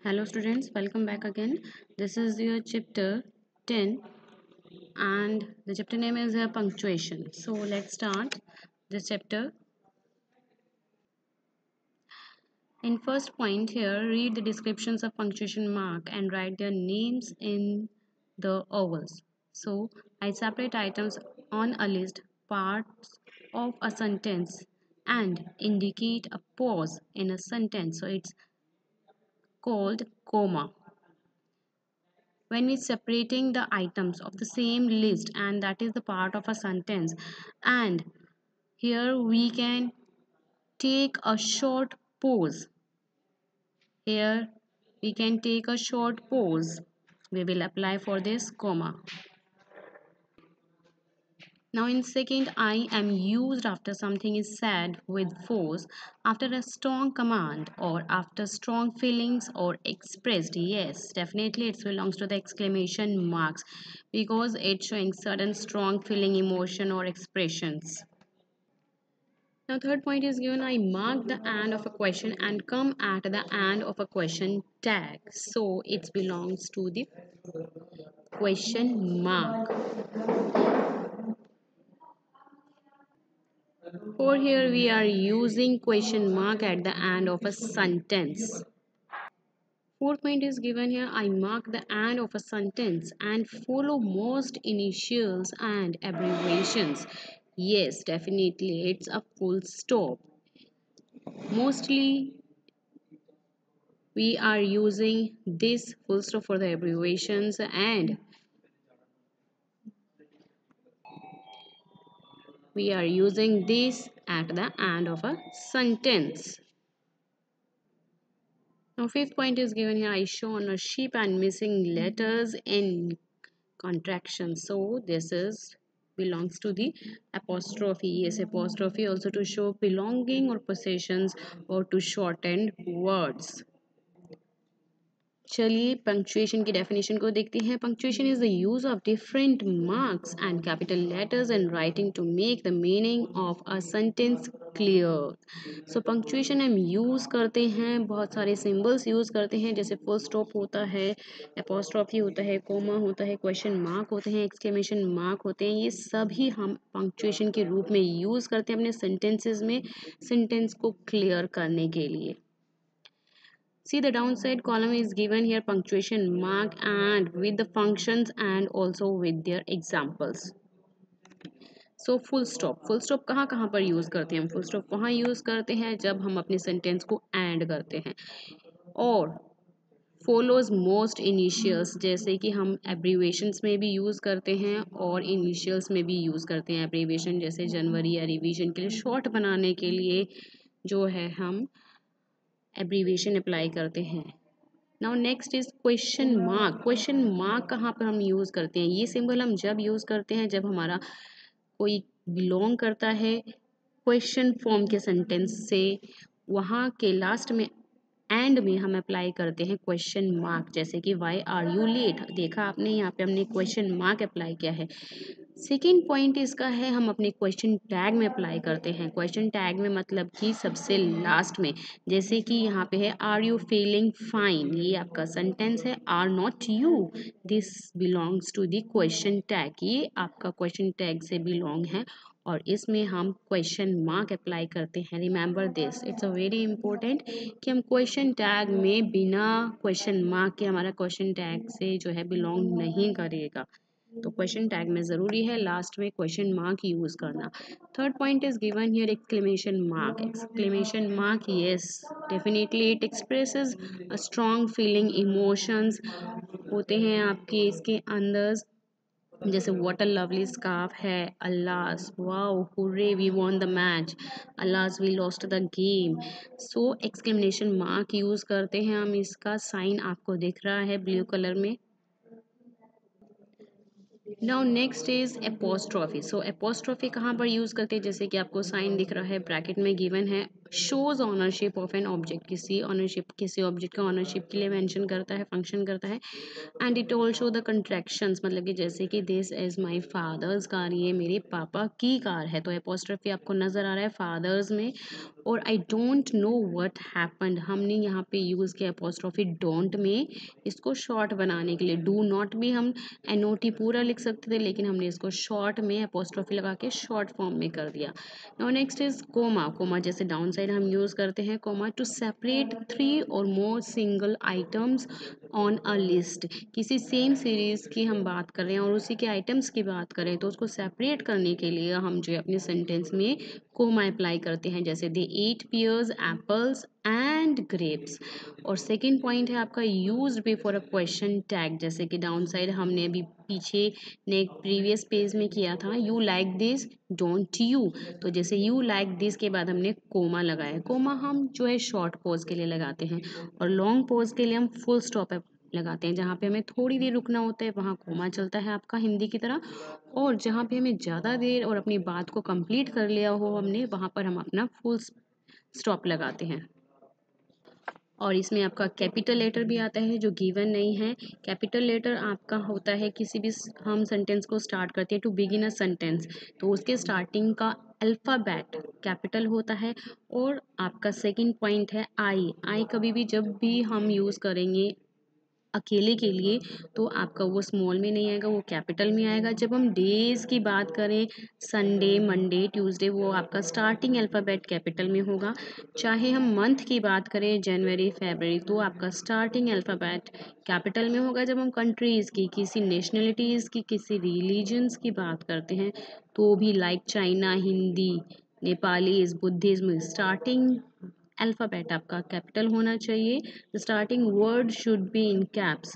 Hello students, welcome back again. This is your chapter 10 and the chapter name is punctuation. So let's start this chapter. In first point here, read the descriptions of punctuation mark and write their names in the ovals. So I separate items on a list, parts of a sentence and indicate a pause in a sentence. So it's called comma. When we're separating the items of the same list and that is the part of a sentence, and here we can take a short pause. Here we can take a short pause. We will apply for this comma. Now in second, I am used after something is said with force, after a strong command or after strong feelings or expressed. Yes, definitely it belongs to the exclamation marks because it's showing certain strong feeling, emotion or expressions. Now third point is given, I mark the end of a question and come at the end of a question tag. So it belongs to the question mark. For here we are using question mark at the end of a sentence. Fourth point is given here, I mark the end of a sentence and follow most initials and abbreviations. Yes, definitely it's a full stop. Mostly we are using this full stop for the abbreviations and we are using this at the end of a sentence. Now fifth point is given here, I show on a sheep and missing letters in contraction. So this is belongs to the apostrophe. Yes, apostrophe also to show belonging or possessions or to shorten words. चलिए punctuation की definition को देखते हैं. Punctuation is the use of different marks and capital letters and writing to make the meaning of a sentence clear. So punctuation हम use करते हैं, बहुत सारे सिंबल्स यूज़ करते हैं, जैसे फुल स्टॉप होता है, एपोस्ट्रॉफी होता है, कोमा होता है, क्वेश्चन मार्क होते हैं, एक्सक्लेमेशन मार्क होते हैं. ये सभी हम पंक्चुएशन के रूप में यूज़ करते हैं अपने सेंटेंसेस में, सेंटेंस को क्लियर करने के लिए. See, the downside column is given here punctuation mark and with the functions and also with their examples. So full stop कहाँ पर यूज़ करते हैं हम? full stop वहाँ यूज़ करते हैं जब हम अपने सेंटेंस को एंड करते हैं. और follows most initials, जैसे कि हम abbreviations में भी यूज़ करते हैं और initials में भी यूज़ करते हैं. abbreviation जैसे जनवरी या रिवीजन के लिए शॉर्ट बनाने के लिए जो है हम एब्रीविएशन अप्लाई करते हैं. Now next is question mark. Question mark कहाँ पर हम यूज़ करते हैं? ये सिंबल हम जब यूज़ करते हैं जब हमारा कोई बिलोंग करता है क्वेश्चन फॉर्म के सेंटेंस से, वहाँ के लास्ट में एंड में हम अप्लाई करते हैं क्वेश्चन मार्क, जैसे कि वाई आर यू लेट. देखा आपने, यहाँ पे हमने क्वेश्चन मार्क अप्लाई किया है. सेकेंड पॉइंट इसका है, हम अपने क्वेश्चन टैग में अप्लाई करते हैं. क्वेश्चन टैग में मतलब कि सबसे लास्ट में, जैसे कि यहाँ पे है आर यू फीलिंग फाइन. ये आपका सेंटेंस है. Are not you, this belongs to the question tag. ये आपका क्वेश्चन टैग से बिलोंग है और इसमें हम क्वेश्चन मार्क अप्लाई करते हैं. Remember this, it's a very important कि हम क्वेश्चन टैग में बिना क्वेश्चन मार्क के हमारा क्वेश्चन टैग से जो है बिलोंग नहीं करेगा. तो क्वेश्चन टैग में ज़रूरी है लास्ट में क्वेश्चन मार्क यूज़ करना. Third point is given here exclamation mark. Exclamation mark, yes definitely it expresses a strong feeling, emotions होते हैं आपके इसके अंदर, जैसे व्हाट अ लवली स्कार्फ है, alas wow hurray we won the match, alas we lost the game. So exclamation mark use करते हैं हम. इसका साइन आपको दिख रहा है ब्लू कलर में. Now next is apostrophe. So apostrophe कहाँ पर यूज़ करते हैं? जैसे कि आपको साइन दिख रहा है ब्रैकेट में गिवन है, shows ownership of an object, किसी ऑनरशिप, किसी ऑब्जेक्ट का ऑनरशिप के लिए मेंशन करता है, फंक्शन करता है। And it also the contractions, मतलब कि जैसे कि this is my father's car, ये मेरे पापा की कार है, तो एपोस्ट्रोफी आपको नजर आ रहा है फादर्स में। और I don't know what happened, हमने यहाँ पे यूज़ किया अपोस्ट्रोफी डोंट में, इसको शॉर्ट बनाने के लिए। डू नॉट भी हम NOT पूरा लिख सकते थे, लेकिन हमने इसको शॉर्ट में अपोस्ट्रोफी लगा के शॉर्ट फॉर्म में कर दिया। Now next is comma. Comma जैसे डाउन साइड हम यूज़ करते हैं कोमा टू सेपरेट 3 और more single items on a list. किसी सेम सीरीज की हम बात कर रहे हैं और उसी के आइटम्स की बात करें, तो उसको सेपरेट करने के लिए हम जो है अपने सेंटेंस में कोमा अप्लाई करते हैं, जैसे दे ईट पियर्स एप्पल्स एंड ग्रेप्स। और सेकेंड पॉइंट है आपका use before a question tag, जैसे कि डाउन साइड हमने अभी पीछे ने प्रीवियस पेज में किया था, you like this don't you, तो जैसे यू लाइक दिस के बाद हमने कोमा लगाया। कोमा हम जो है शॉर्ट पोज के लिए लगाते हैं, और लॉन्ग पोज के लिए हम फुल स्टॉप लगाते हैं। जहाँ पे हमें थोड़ी देर रुकना होता है वहाँ कोमा चलता है आपका हिंदी की तरह, और जहाँ पे हमें ज़्यादा देर और अपनी बात को कंप्लीट कर लिया हो हमने, वहाँ पर हम अपना फुल स्टॉप लगाते हैं। और इसमें आपका कैपिटल लेटर भी आता है जो गिवन नहीं है। कैपिटल लेटर आपका होता है किसी भी हम सेंटेंस को स्टार्ट करते हैं, टू बिगिन अ सेंटेंस, तो उसके स्टार्टिंग का अल्फ़ाबेट कैपिटल होता है। और आपका सेकंड पॉइंट है आई। आई कभी भी जब भी हम यूज़ करेंगे अकेले के लिए, तो आपका वो स्मॉल में नहीं आएगा, वो कैपिटल में आएगा। जब हम डेज की बात करें, संडे मंडे ट्यूसडे, वो आपका स्टार्टिंग अल्फ़ाबेट कैपिटल में होगा। चाहे हम मंथ की बात करें, जनवरी फरवरी, तो आपका स्टार्टिंग अल्फ़ाबेट कैपिटल में होगा। जब हम कंट्रीज़ की, किसी नेशनलिटीज़ की, किसी रिलीजन्स की बात करते हैं, तो भी like China, Hindi, Nepalese, Buddhism, starting alphabet आपका कैपिटल होना चाहिए। Starting word should be in caps.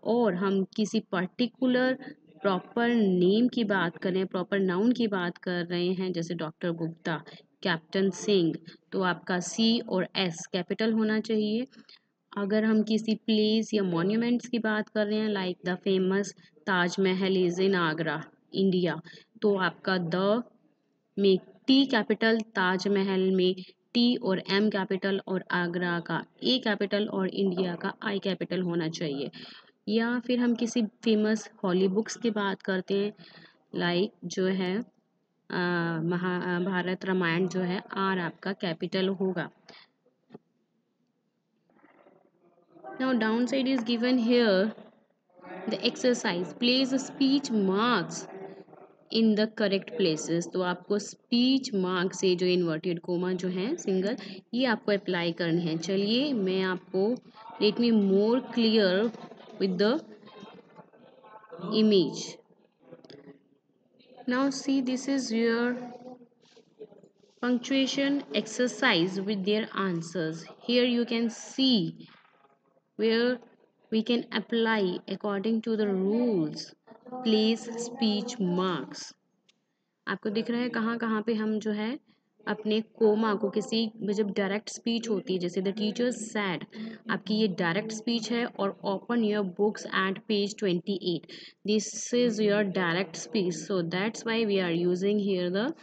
और हम किसी पर्टिकुलर प्रॉपर नेम की बात करें, प्रॉपर नाउन की बात कर रहे हैं, जैसे डॉक्टर गुप्ता, कैप्टन सिंह, तो आपका C और S कैपिटल होना चाहिए। अगर हम किसी प्लेस या मॉन्यूमेंट्स की बात कर रहे हैं, like the famous Taj Mahal is in Agra, India, तो आपका द में टी कैपिटल, ताजमहल में T और M कैपिटल, और आगरा का A कैपिटल, और इंडिया का I कैपिटल होना चाहिए। या फिर हम किसी फेमस हॉली बुक्स की बात करते हैं, लाइक जो है महाभारत रामायण, जो है R आपका कैपिटल होगा। Now downside is given here, the exercise place speech marks in the correct places, तो आपको स्पीच मार्क से जो इन्वर्टेड कोमा जो है सिंगल, ये आपको अप्लाई करनी है। चलिए मैं आपको, let me more clear with the image. Now see this is your punctuation exercise with their answers. Here you can see where we can apply according to the rules place speech marks। आपको दिख रहा है कहाँ कहाँ पे हम जो है अपने कोमा को, किसी जब डायरेक्ट स्पीच होती है, जैसे द टीचर सैड, आपकी ये डायरेक्ट स्पीच है। और open your books at page 28, this is your direct speech, so that's why we are using here the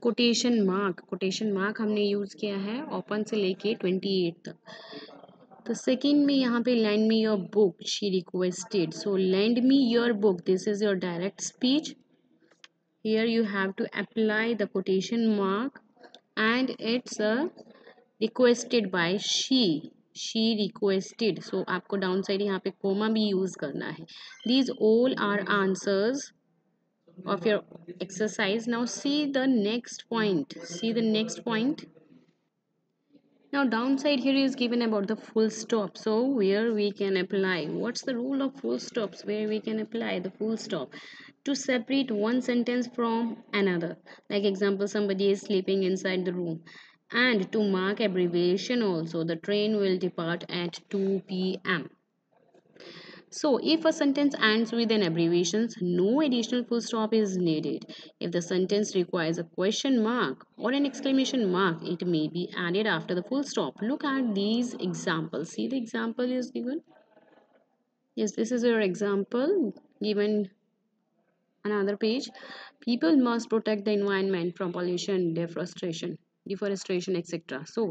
quotation mark. Quotation mark हमने यूज किया है ओपन से लेके 28 तक। तो सेकेंड में यहाँ पे lend me your book she requested, so lend me your book, this is your direct speech। Here you have to apply the quotation mark, and it's a requested by she requested, so आपको down side यहाँ पे coma भी use करना है। These all are answers of your exercise। Now see the next point, see the next point। Now downside here is given about the full stop. So where we can apply, what's the rule of full stops, where we can apply the full stop? To separate one sentence from another. Like example, somebody is sleeping inside the room. And to mark abbreviation also, the train will depart at 2 p.m. So, if a sentence ends with an abbreviation, no additional full stop is needed. If the sentence requires a question mark or an exclamation mark, it may be added after the full stop. Look at these examples. See, the example is given. Yes, this is your example given another page. People must protect the environment from pollution, deforestation, etc. So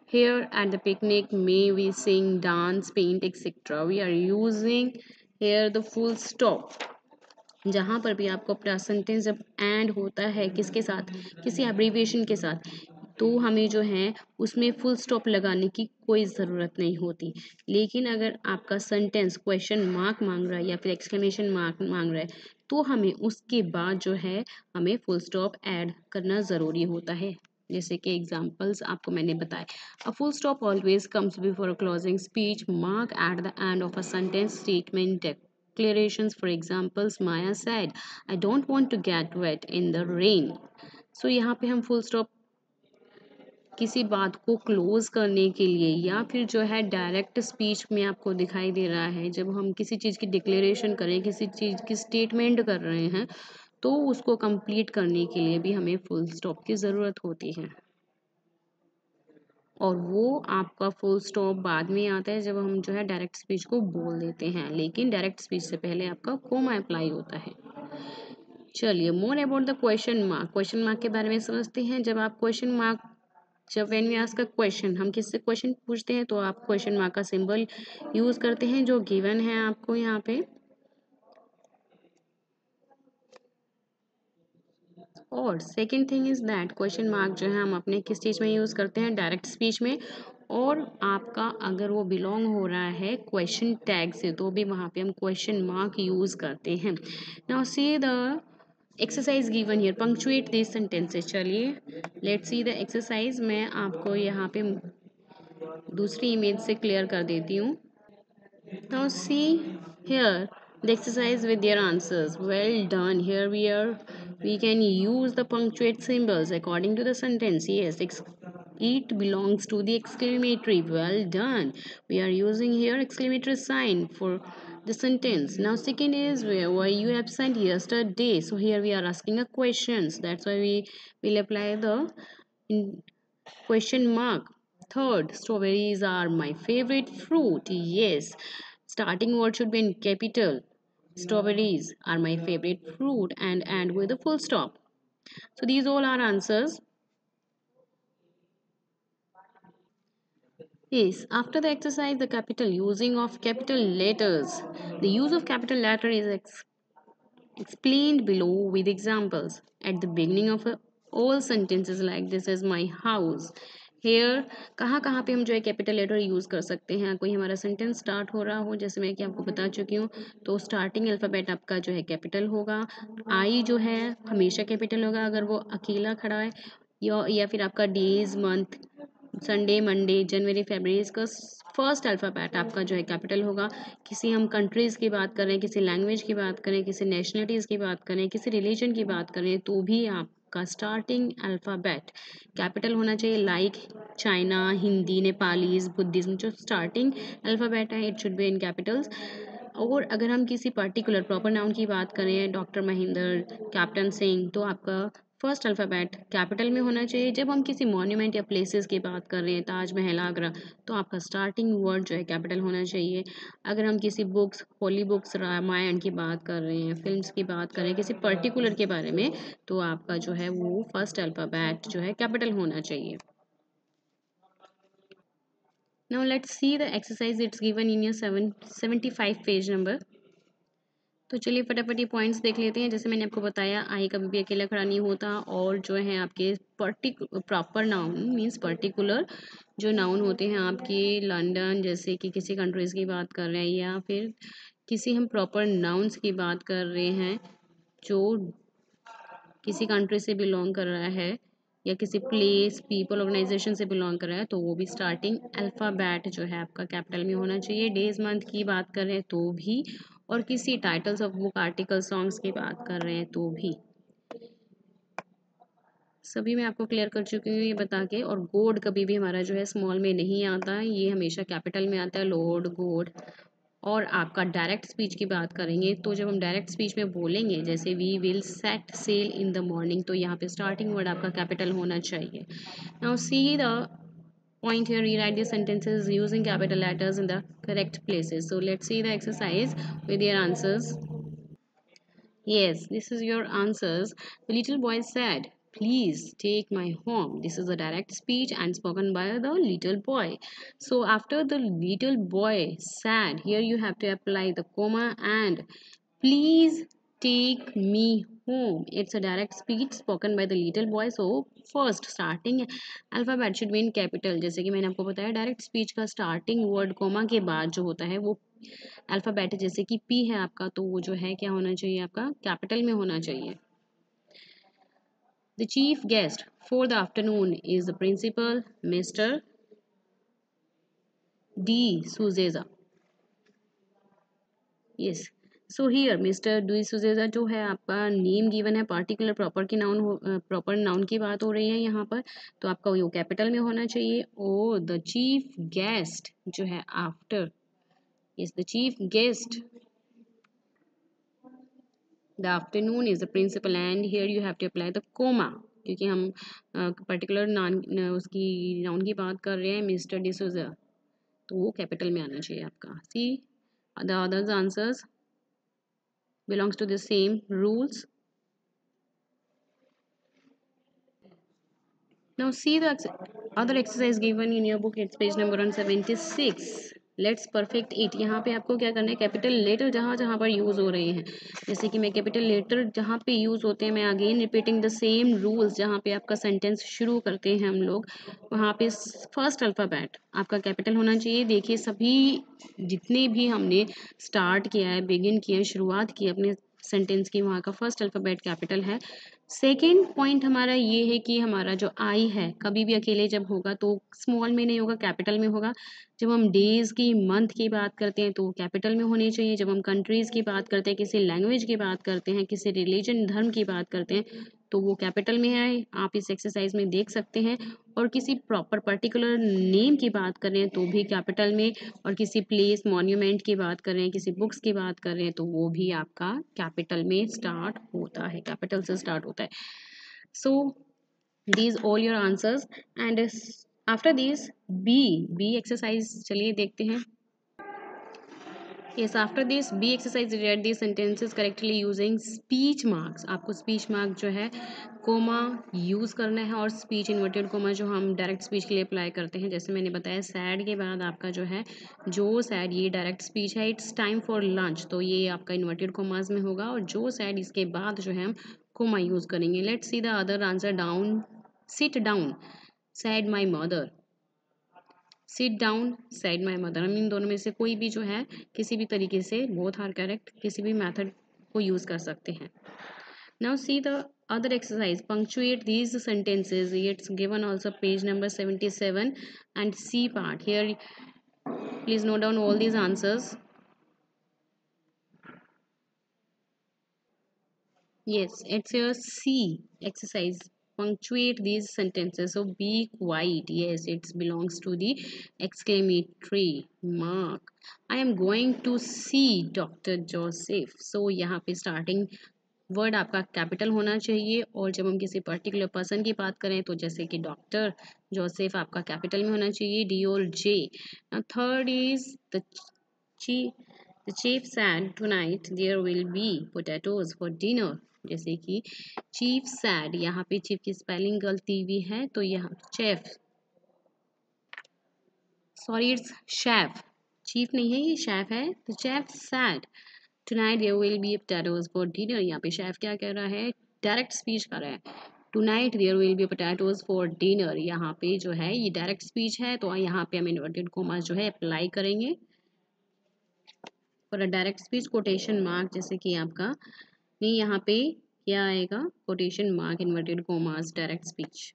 here at the picnic, may we sing, dance, paint, etc. We are using here the full stop. जहाँ पर भी आपको अपना sentence जब and होता है किसके साथ, किसी एब्रीविएशन के साथ, तो हमें जो है उसमें फुल स्टॉप लगाने की कोई ज़रूरत नहीं होती। लेकिन अगर आपका सेंटेंस क्वेश्चन मार्क मांग रहा है या फिर एक्सक्लेमेशन मार्क मांग रहा है, तो हमें उसके बाद जो है हमें फुल स्टॉप ऐड करना ज़रूरी होता है। जैसे कि एग्जाम्पल्स आपको मैंने बताए, a full stop always comes before a closing speech, mark at the end of a sentence, statement, declarations. For examples, Maya said, I don't want to get wet in the rain. So यहाँ पे हम full stop किसी बात को close करने के लिए या फिर जो है डायरेक्ट स्पीच में आपको दिखाई दे रहा है, जब हम किसी चीज़ की डिक्लेरेशन करें, किसी चीज़ की स्टेटमेंट कर रहे हैं, तो उसको कंप्लीट करने के लिए भी हमें फुल स्टॉप की ज़रूरत होती है। और वो आपका फुल स्टॉप बाद में आता है जब हम जो है डायरेक्ट स्पीच को बोल देते हैं, लेकिन डायरेक्ट स्पीच से पहले आपका कोमा अप्लाई होता है। चलिए, more about the question mark. Question mark के बारे में समझते हैं। जब आप क्वेश्चन मार्क, जब when we ask a question, हम किससे क्वेश्चन पूछते हैं तो आप क्वेश्चन मार्क का सिंबल यूज करते हैं जो गिवन है आपको यहाँ पे। और second thing is that question mark जो है हम अपने किस चीज़ में यूज़ करते हैं, डायरेक्ट स्पीच में। और आपका अगर वो बिलोंग हो रहा है क्वेश्चन टैग से, तो भी वहाँ पे हम क्वेश्चन मार्क यूज़ करते हैं। Now see the exercise given here, punctuate this sentences. चलिए लेट्स सी द एक्सरसाइज। मैं आपको यहाँ पे दूसरी इमेज से क्लियर कर देती हूँ। Now see here the exercise with your answers. Well done. Here we can use the punctuate symbols according to the sentence. Yes, it belongs to the exclamatory. Well done. We are using here exclamatory sign for the sentence. Now second is, where were you absent yesterday? So here we are asking a questions. That's why we will apply the question mark. Third, strawberries are my favorite fruit. Yes, starting word should be in capital. Strawberries are my favorite fruit and end with a full stop. So these all are answers. Yes, after the exercise, the capital using of capital letters. The use of capital letter is explained below with examples. At the beginning of all sentences like this is my house. Here कहाँ कहाँ पे हम जो है capital letter use कर सकते हैं। कोई हमारा सेंटेंस स्टार्ट हो रहा हो, जैसे मैं कि आपको बता चुकी हूँ, तो स्टार्टिंग अल्फ़ाबेट आपका जो है कैपिटल होगा। आई जो है हमेशा कैपिटल होगा अगर वो अकेला खड़ा है, या फिर आपका डेज, मंथ, संडे, मंडे, जनवरी, फरवरी, इसका फर्स्ट अल्फ़ाबेट आपका जो है कैपिटल होगा। किसी हम कंट्रीज़ की बात करें, किसी लैंग्वेज की बात करें, किसी नेशनलिटीज़ की बात करें, किसी रिलीजन की बात करें, तो भी आपका स्टार्टिंग अल्फ़ाबेट कैपिटल होना चाहिए। Like China, Hindi, Nepalese, Buddhism, जो स्टार्टिंग अल्फ़ाबेट है it should be in Capitals. और अगर हम किसी पर्टिकुलर प्रॉपर नाउन की बात करें, डॉक्टर महेंद्र, कैप्टन सिंह, तो आपका फर्स्ट अल्फ़ाबेट कैपिटल में होना चाहिए। जब हम किसी मॉन्यूमेंट या प्लेसेस की बात कर रहे हैं, ताजमहल, आगरा, तो आपका स्टार्टिंग वर्ड जो है कैपिटल होना चाहिए। अगर हम किसी बुक्स, होली बुक्स, रामायण की बात कर रहे हैं, फिल्म्स की बात कर रहे हैं, किसी पर्टिकुलर के बारे में, तो आपका जो है वो फर्स्ट अल्फ़ाबेट जो है कैपिटल होना चाहिए। Now let's see the exercise it's given in your 75 page number. तो चलिए फटाफट ये पॉइंट्स देख लेते हैं। जैसे मैंने आपको बताया, आई कभी भी अकेला खड़ा नहीं होता, और जो है आपके प्रॉपर नाउन मीन्स पर्टिकुलर जो नाउन होते हैं आपके, लंदन जैसे कि किसी कंट्रीज़ की बात कर रहे हैं, या फिर किसी हम प्रॉपर नाउन्स की बात कर रहे हैं जो किसी कंट्री से बिलोंग कर रहा है, या किसी प्लेस, पीपल, ऑर्गेनाइजेशन से बिलोंग कर रहा है, तो वो भी स्टार्टिंग अल्फ़ाबेट जो है आपका कैपिटल में होना चाहिए। डेज, मंथ की बात कर रहे हैं तो भी, और किसी titles of book, article, songs की बात कर रहे हैं तो भी। सभी मैं आपको क्लियर कर चुकी हूँ ये बता के। और गोड कभी भी हमारा जो है स्मॉल में नहीं आता, ये हमेशा कैपिटल में आता है, लॉर्ड, गोड। और आपका डायरेक्ट स्पीच की बात करेंगे, तो जब हम डायरेक्ट स्पीच में बोलेंगे, जैसे we will set sail in the morning, तो यहाँ पे स्टार्टिंग वर्ड आपका कैपिटल होना चाहिए। Now see the point here, rewrite the sentences using capital letters in the correct places. So let's see the exercise with your answers. Yes, this is your answers. The little boy said, "Please take my home." This is a direct speech and spoken by the little boy. So after the little boy said, here you have to apply the comma and please take me home. It's a direct speech spoken by the little boy. So first starting alphabet should be in capital. जैसे कि मैंने आपको बताया direct speech का starting word coma के बाद जो होता है वो अल्फ़ाबेट जैसे कि पी है आपका तो वो जो है क्या होना चाहिए आपका कैपिटल में होना चाहिए. The chief guest for the afternoon is the principal Mr. D. Souza. Yes. So here Mr. D. Souza जो है आपका नेम गिवन है पार्टिकुलर प्रॉपर नाउन की बात हो रही है यहाँ पर तो आपका वो कैपिटल में होना चाहिए. ओ द चीफ गेस्ट जो है after is the chief guest. The afternoon is the principal and here you have to apply the comma क्योंकि हम पर्टिकुलर उसकी नाउन की बात कर रहे हैं मिस्टर डिसूजा तो वो कैपिटल में आना चाहिए आपका. See the others answers belongs to the same rules. Now see the other exercise given in your book. It's page number 176. Let's perfect it. यहाँ पे आपको क्या करना है कैपिटल लेटर जहाँ जहाँ पर यूज़ हो रहे हैं जैसे कि मैं कैपिटल लेटर जहाँ पे यूज़ होते हैं मैं again repeating the same rules जहाँ पे आपका सेंटेंस शुरू करते हैं हम लोग वहाँ पे फर्स्ट अल्फ़ाबेट आपका कैपिटल होना चाहिए. देखिए सभी जितने भी हमने स्टार्ट किया है बिगिन किया है शुरुआत की अपने सेंटेंस की वहाँ का फर्स्ट अल्फ़ाबेट कैपिटल है. सेकेंड पॉइंट हमारा ये है कि हमारा जो आई है कभी भी अकेले जब होगा तो स्मॉल में नहीं होगा कैपिटल में होगा. जब हम डेज की मंथ की बात करते हैं तो कैपिटल में होनी चाहिए. जब हम कंट्रीज़ की बात करते हैं किसी लैंग्वेज की बात करते हैं किसी रिलीजन धर्म की बात करते हैं तो वो कैपिटल में है. आप इस एक्सरसाइज में देख सकते हैं. और किसी प्रॉपर पर्टिकुलर नेम की बात कर रहे हैं तो भी कैपिटल में और किसी प्लेस मॉन्यूमेंट की बात कर रहे हैं किसी बुक्स की बात कर रहे हैं तो वो भी आपका कैपिटल में स्टार्ट होता है कैपिटल से स्टार्ट होता है. सो these all your answers and after this B exercise चलिए देखते हैं. Yes, after this B exercise read these sentences correctly using speech marks. आपको speech mark जो है कोमा यूज़ करना है और स्पीच इन्वर्टेड कोमा जो हम डायरेक्ट स्पीच के लिए अप्लाई करते हैं जैसे मैंने बताया सैड के बाद आपका जो है जो सैड ये डायरेक्ट स्पीच है इट्स टाइम फॉर लंच तो ये आपका इन्वर्टेड कोमास में होगा और जो सैड इसके बाद जो है हम कोमा यूज़ करेंगे. Let's see the other answer down. Sit down sad my mother. Sit down side my mother. हम इन दोनों में से कोई भी जो है किसी भी तरीके से बोथ आर करेक्ट किसी भी मेथड को यूज़ कर सकते हैं. Now see the other exercise punctuate these sentences. It's given also page number 77 and see part. Here please note down all these answers. Yes, it's your C exercise. Punctuate these sentences. So be quiet. Yes, it belongs to the exclamatory mark. I am going to see Dr. Joseph. So यहाँ पे starting word आपका capital होना चाहिए और जब हम किसी particular person की बात करें तो जैसे कि डॉक्टर जोसेफ आपका कैपिटल में होना चाहिए डी और J. Third is the chief said tonight there will be potatoes for dinner. जैसे कि चीफ सैड यहाँ पे चीफ की स्पेलिंग गलती हुई है तो यहाँ chef sorry it's chef. Chief नहीं है ये शेफ है तो chef said tonight there will be potatoes for dinner. यहाँ पे शेफ क्या कह रहा है डायरेक्ट स्पीच कर रहा है. Tonight there will be potatoes for dinner यहाँ पे जो है ये डायरेक्ट स्पीच है तो यहाँ पे हम इन्वर्टेड कोमास जो है अप्लाई करेंगे. और डायरेक्ट स्पीच कोटेशन मार्क जैसे कि आपका नहीं यहाँ पे क्या आएगा quotation mark inverted commas direct speech.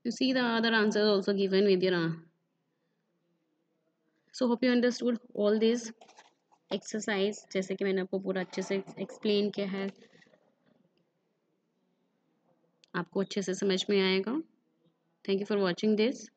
You see the other answers also given with your so hope you understood all these exercise जैसे कि मैंने आपको पूरा अच्छे से एक्सप्लेन किया है आपको अच्छे से समझ में आएगा. Thank you for watching this.